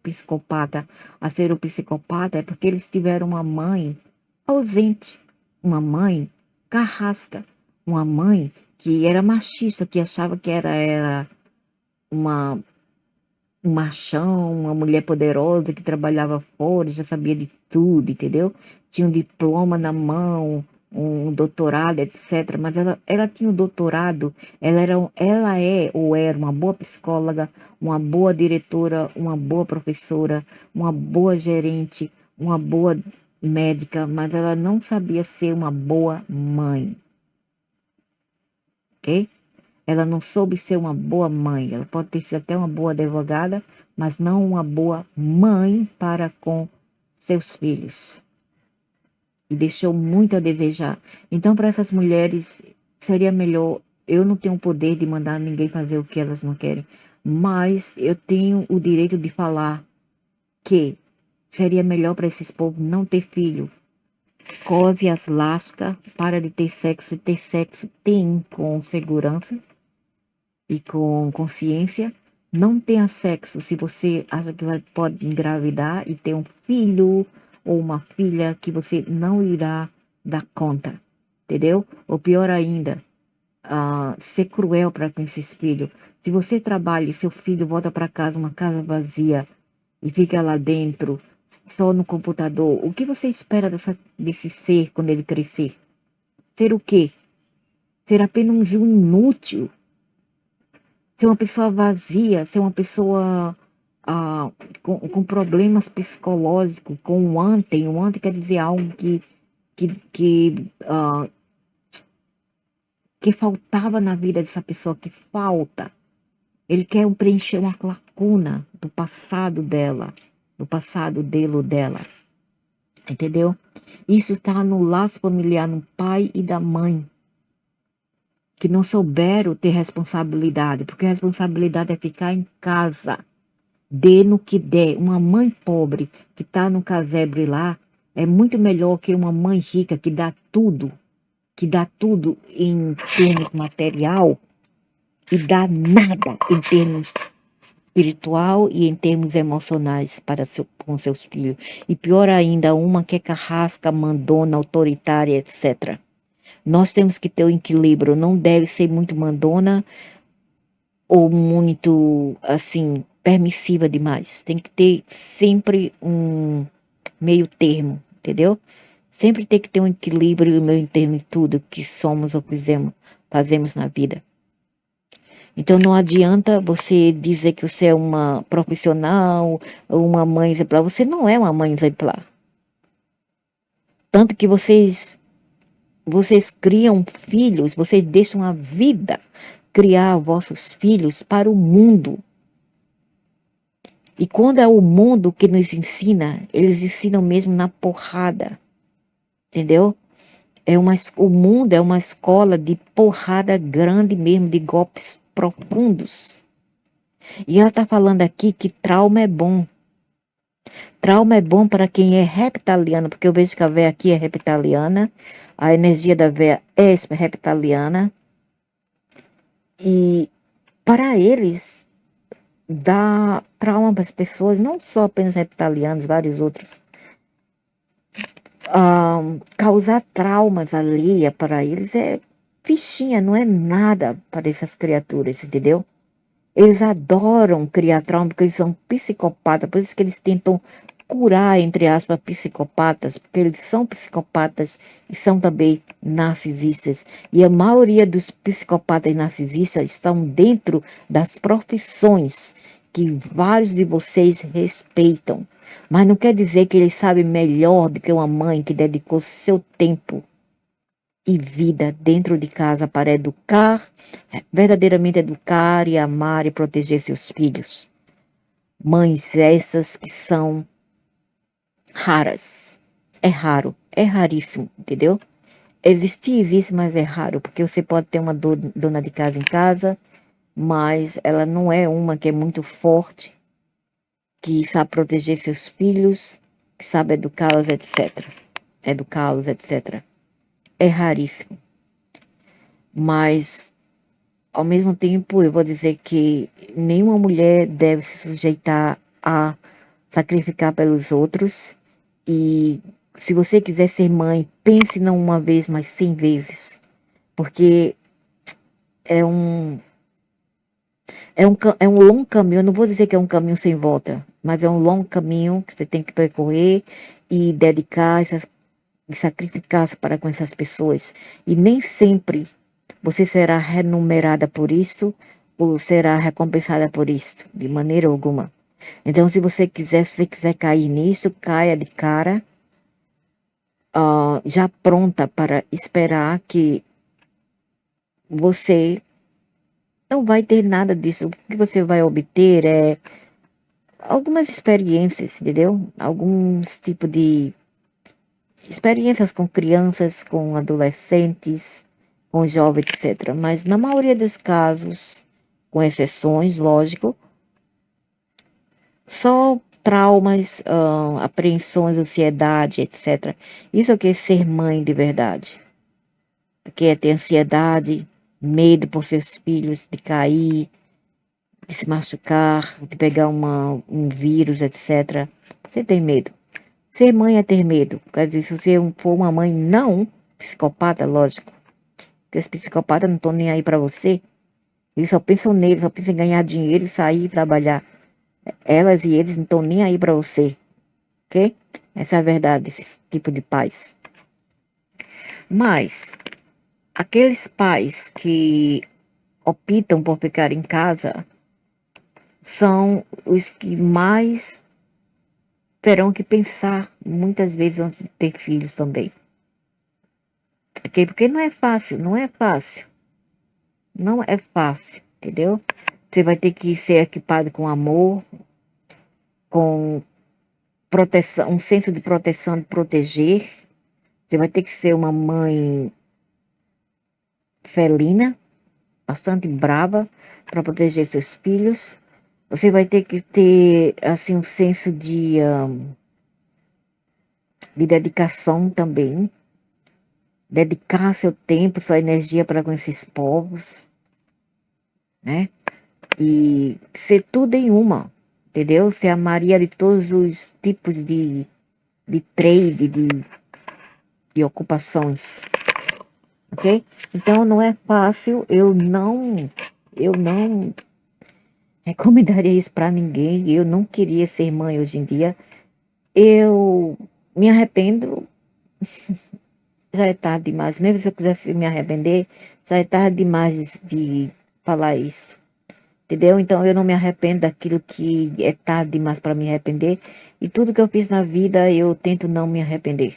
psicopata a ser um psicopata é porque eles tiveram uma mãe ausente, uma mãe carrasca, uma mãe que era machista, que achava que era uma um machão, uma mulher poderosa que trabalhava fora, já sabia de tudo, entendeu? Tinha um diploma na mão, um doutorado, etc. Mas ela tinha um doutorado, ela é ou era uma boa psicóloga, uma boa diretora, uma boa professora, uma boa gerente, uma boa médica, mas ela não sabia ser uma boa mãe, ok? Ela não soube ser uma boa mãe. Ela pode ter sido até uma boa advogada, mas não uma boa mãe para com seus filhos. E deixou muito a desejar. Então, para essas mulheres, seria melhor. Eu não tenho o poder de mandar ninguém fazer o que elas não querem, mas eu tenho o direito de falar que seria melhor para esses povos não ter filho. Cose as lascas, para de ter sexo tem com segurança e com consciência. Não tenha sexo se você acha que pode engravidar e ter um filho ou uma filha que você não irá dar conta, entendeu? Ou pior ainda, ser cruel para com esses filhos. Se você trabalha e seu filho volta para casa, uma casa vazia, e fica lá dentro, só no computador, o que você espera desse ser quando ele crescer? Ser o quê? Ser apenas um inútil? Ser uma pessoa vazia, ser uma pessoa com problemas psicológicos, com um ontem. O ontem quer dizer algo que faltava na vida dessa pessoa, que falta. Ele quer preencher uma lacuna do passado dela, do passado dele ou dela. Entendeu? Isso está no laço familiar, no pai e da mãe, que não souberam ter responsabilidade, porque a responsabilidade é ficar em casa. Dê no que der. Uma mãe pobre que está no casebre lá é muito melhor que uma mãe rica que dá tudo em termos material e dá nada em termos espiritual e em termos emocionais com seus filhos. E pior ainda, uma que é carrasca, mandona, autoritária, etc. Nós temos que ter o equilíbrio, não deve ser muito mandona ou muito, assim, permissiva demais. Tem que ter sempre um meio termo, entendeu? Sempre tem que ter um equilíbrio e meio termo em tudo que somos ou fazemos na vida. Então não adianta você dizer que você é uma profissional ou uma mãe exemplar. Você não é uma mãe exemplar. Tanto que vocês criam filhos, vocês deixam a vida criar vossos filhos para o mundo. E quando é o mundo que nos ensina, eles ensinam mesmo na porrada. Entendeu? O mundo é uma escola de porrada grande mesmo, de golpes profundos. E ela está falando aqui que trauma é bom. Trauma é bom para quem é reptiliano, porque eu vejo que a véia aqui é reptiliana, a energia da véia é reptiliana. E para eles, dá trauma para as pessoas, não só apenas reptilianos, vários outros. Causar traumas ali para eles é fichinha, não é nada para essas criaturas, entendeu? Eles adoram criar trauma porque eles são psicopatas, por isso que eles tentam curar, entre aspas, psicopatas, porque eles são psicopatas e são também narcisistas. E a maioria dos psicopatas e narcisistas estão dentro das profissões que vários de vocês respeitam. Mas não quer dizer que eles sabem melhor do que uma mãe que dedicou seu tempo e vida dentro de casa para educar, verdadeiramente educar e amar e proteger seus filhos. Mães essas que são raras. É raro, é raríssimo, entendeu? existe, mas é raro, porque você pode ter uma dona de casa em casa, mas ela não é uma que é muito forte, que sabe proteger seus filhos, que sabe educá-los, etc. Educá-los, etc. É raríssimo. Mas, ao mesmo tempo, eu vou dizer que nenhuma mulher deve se sujeitar a sacrificar pelos outros. E se você quiser ser mãe, pense não uma vez, mas 100 vezes. Porque é um, é um longo caminho. Eu não vou dizer que é um caminho sem volta, mas é um longo caminho que você tem que percorrer e dedicar e sacrificar-se para com essas pessoas. E nem sempre você será remunerada por isto ou será recompensada por isto, de maneira alguma. Então, se você quiser cair nisso, caia de cara, já pronta para esperar que você não vai ter nada disso. O que você vai obter é algumas experiências, entendeu? Alguns tipos de experiências com crianças, com adolescentes, com jovens, etc. Mas na maioria dos casos, com exceções, lógico, só traumas, apreensões, ansiedade, etc. Isso é o que é ser mãe de verdade. Porque é ter ansiedade, medo por seus filhos de cair, de se machucar, de pegar um vírus, etc. Você tem medo. Ser mãe é ter medo. Quer dizer, se você for uma mãe não psicopata, lógico. Porque os psicopatas não estão nem aí para você. Eles só pensam neles, só pensam em ganhar dinheiro e sair e trabalhar. Elas e eles não estão nem aí para você. Ok? Essa é a verdade desse tipo de pais. Mas, aqueles pais que optam por ficar em casa são os que mais terão que pensar muitas vezes antes de ter filhos também. Ok? Porque não é fácil, não é fácil. Não é fácil, entendeu? Você vai ter que ser equipado com amor, com proteção, um senso de proteção, de proteger. Você vai ter que ser uma mãe felina, bastante brava, para proteger seus filhos. Você vai ter que ter, assim, um senso de dedicação também. Dedicar seu tempo, sua energia para com esses povos, né? E ser tudo em uma, entendeu? Ser a Maria de todos os tipos de trade, de ocupações, ok? Então não é fácil, eu não recomendaria isso para ninguém, eu não queria ser mãe hoje em dia, eu me arrependo, já é tarde demais, mesmo se eu quisesse me arrepender, já é tarde demais de falar isso. Entendeu? Então eu não me arrependo daquilo que é tarde demais para me arrepender. E tudo que eu fiz na vida eu tento não me arrepender.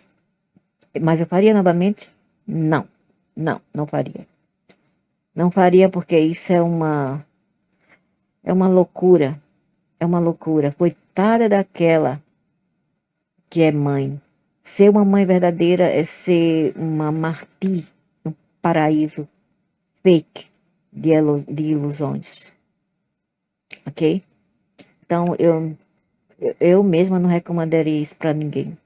Mas eu faria novamente? Não. Não, não faria. Não faria porque isso é uma loucura. É uma loucura. Coitada daquela que é mãe. Ser uma mãe verdadeira é ser uma martir no paraíso fake de ilusões. Ok? Então eu mesma não recomendaria isso para ninguém.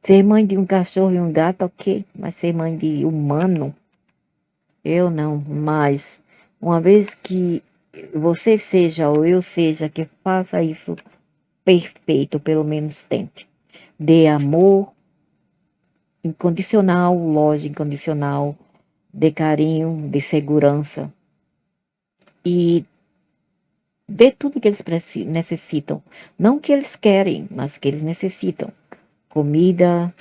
Ser mãe de um cachorro e um gato, ok. Mas ser mãe de humano, eu não. Mas, uma vez que você seja ou eu seja que faça isso perfeito, pelo menos tente. Dê amor incondicional, loja incondicional, de carinho, de segurança. E dê tudo que eles necessitam. Não o que eles querem, mas o que eles necessitam. Comida,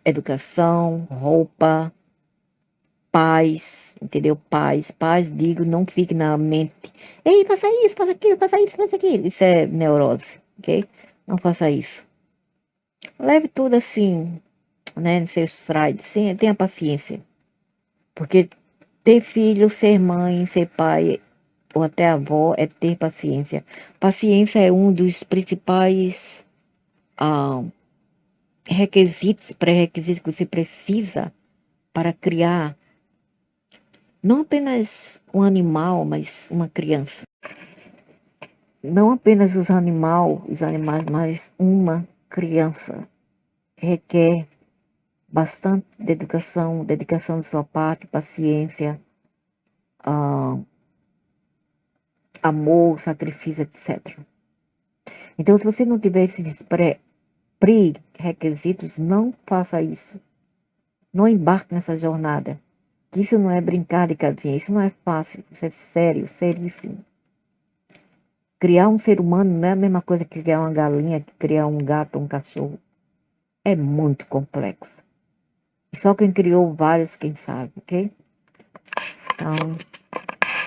educação, roupa, paz, entendeu? Paz, digo, não fique na mente. Ei, faça isso, faça aquilo, faça isso, faça aquilo. Isso é neurose, ok? Não faça isso. Leve tudo assim, né, nos seus strides, tenha paciência. Porque ter filho, ser mãe, ser pai ou até avó é ter paciência. Paciência é um dos principais requisitos, pré-requisitos que você precisa para criar não apenas um animal, mas uma criança. Não apenas os animais, mas uma criança requer bastante dedicação de sua parte, paciência, ah, amor, sacrifício, etc. Então, se você não tiver esses pré-requisitos, não faça isso. Não embarque nessa jornada. Isso não é brincar de casinha, isso não é fácil, isso é sério, seríssimo. Criar um ser humano não é a mesma coisa que criar uma galinha, que criar um gato ou um cachorro. É muito complexo. Só quem criou vários, quem sabe, ok? Então,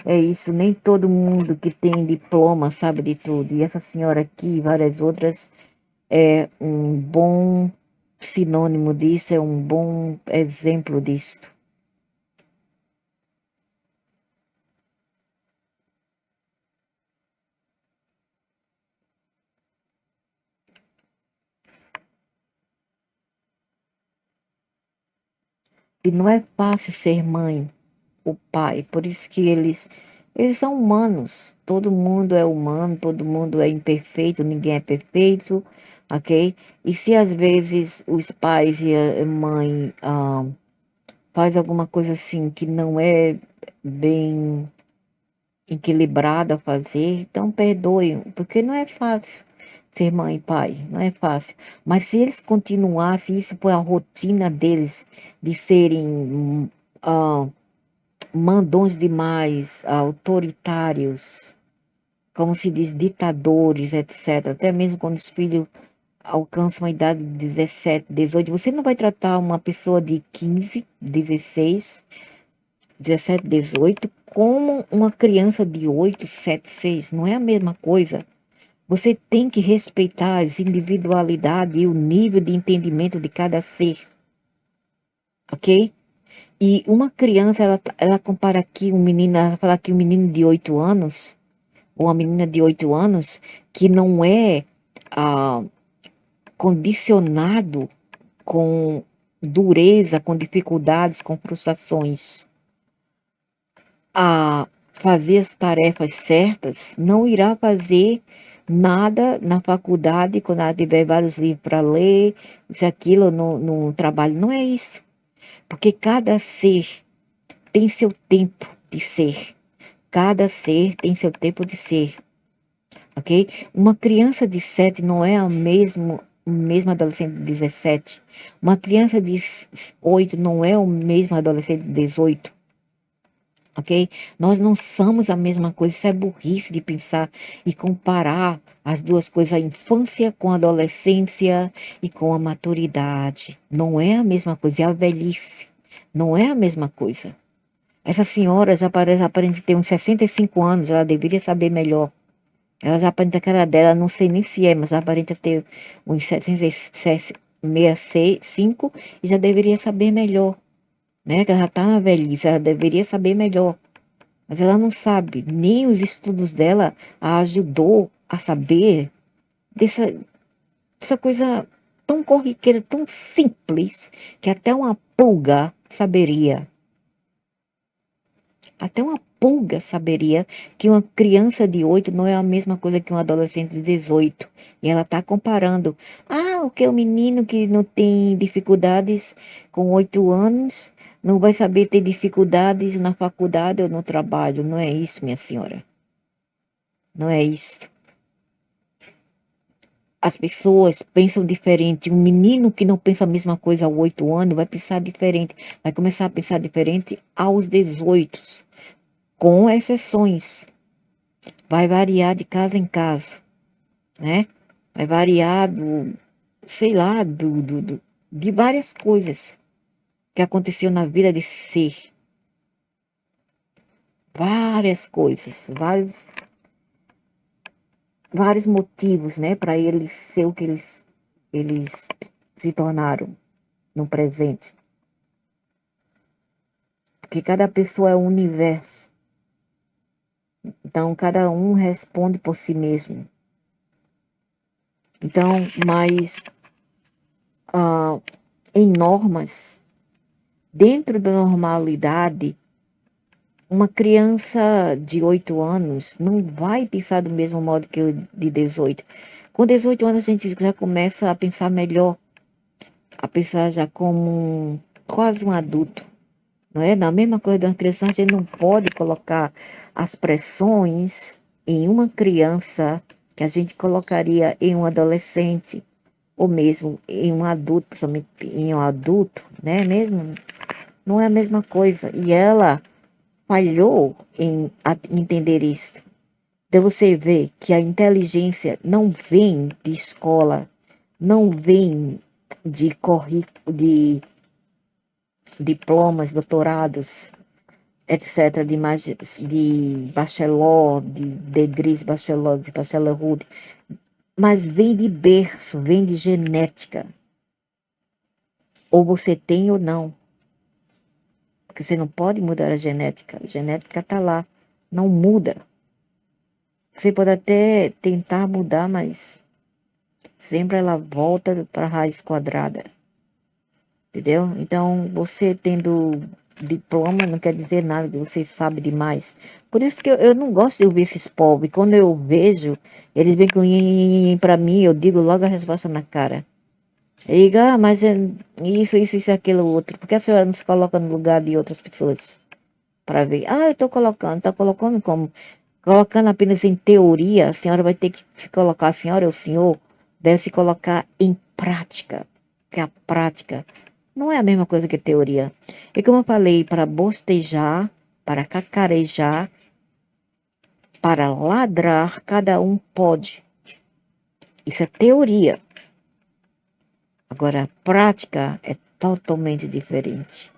é isso. Nem todo mundo que tem diploma sabe de tudo. E essa senhora aqui e várias outras é um bom sinônimo disso, é um bom exemplo disso. E não é fácil ser mãe ou pai, por isso que eles são humanos. Todo mundo é humano, todo mundo é imperfeito, ninguém é perfeito, ok? E se às vezes os pais e a mãe faz alguma coisa assim que não é bem equilibrada a fazer, então perdoem, porque não é fácil ser mãe e pai, não é fácil. Mas se eles continuassem, isso foi a rotina deles de serem ah, mandões demais, autoritários, como se diz, ditadores, etc. Até mesmo quando os filhos alcançam a idade de 17, 18, você não vai tratar uma pessoa de 15, 16, 17, 18 como uma criança de 8, 7, 6. Não é a mesma coisa. Você tem que respeitar as individualidades e o nível de entendimento de cada ser, ok? E uma criança, ela compara aqui um menino, ela fala que um menino de 8 anos, ou uma menina de 8 anos, que não é ah, condicionado com dureza, com dificuldades, com frustrações, a fazer as tarefas certas, não irá fazer nada na faculdade, quando ela tiver vários livros para ler, isso, aquilo, no trabalho. Não é isso. Porque cada ser tem seu tempo de ser. Cada ser tem seu tempo de ser, ok? Uma criança de 7 não é o mesmo adolescente de 17. Uma criança de 8 não é o mesmo adolescente de 18, ok? Nós não somos a mesma coisa. Isso é burrice de pensar e comparar as duas coisas, a infância com a adolescência e com a maturidade. Não é a mesma coisa, é a velhice. Não é a mesma coisa. Essa senhora já aparenta ter uns 65 anos, ela deveria saber melhor. Ela já aparenta a cara dela, não sei nem se é, mas ela aparenta ter uns 65 e já deveria saber melhor, né? Que ela já tá na velhice, ela deveria saber melhor. Mas ela não sabe, nem os estudos dela a ajudou a saber dessa coisa tão corriqueira, tão simples, que até uma pulga saberia. Até uma pulga saberia que uma criança de 8 não é a mesma coisa que um adolescente de 18. E ela está comparando. Ah, o que o menino que não tem dificuldades com 8 anos não vai saber ter dificuldades na faculdade ou no trabalho. Não é isso, minha senhora. Não é isso. As pessoas pensam diferente. Um menino que não pensa a mesma coisa aos 8 anos vai pensar diferente. Vai começar a pensar diferente aos 18, com exceções. Vai variar de casa em casa, né? Vai variar sei lá, de várias coisas que aconteceu na vida desse ser. Várias coisas, vários motivos, né? Para eles ser o que eles se tornaram no presente. Porque cada pessoa é um universo. Então, cada um responde por si mesmo. Então, mas em normas, dentro da normalidade, uma criança de 8 anos não vai pensar do mesmo modo que o de 18. Com 18 anos a gente já começa a pensar melhor, a pensar já como quase um adulto, não é? Na mesma coisa de uma criança, a gente não pode colocar as pressões em uma criança que a gente colocaria em um adolescente, ou mesmo em um adulto, principalmente em um adulto, né? Mesmo não é a mesma coisa. E ela falhou em entender isso. Então você vê que a inteligência não vem de escola, não vem de diplomas, doutorados, etc., de bachelor, de degrees bachelor, de bachelorhood, mas vem de berço, vem de genética. Ou você tem ou não. Porque você não pode mudar a genética. A genética está lá, não muda. Você pode até tentar mudar, mas sempre ela volta para a raiz quadrada. Entendeu? Então, você tendo diploma não quer dizer nada, que você sabe demais. Por isso que eu não gosto de ouvir esses povos. E quando eu vejo, eles vêm com para mim, eu digo logo a resposta na cara. Eu digo, mas isso, aquilo, outro. Por que a senhora não se coloca no lugar de outras pessoas? Para ver. Eu estou colocando. Está colocando como? Colocando apenas em teoria, a senhora vai ter que se colocar, a senhora ou o senhor deve se colocar em prática. Porque a prática não é a mesma coisa que teoria. E como eu falei, para bostejar, para cacarejar, para ladrar, cada um pode. Isso é teoria. Agora, a prática é totalmente diferente.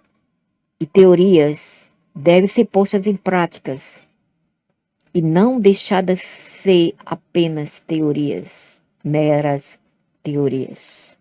E teorias devem ser postas em práticas e não deixadas ser apenas teorias, meras teorias.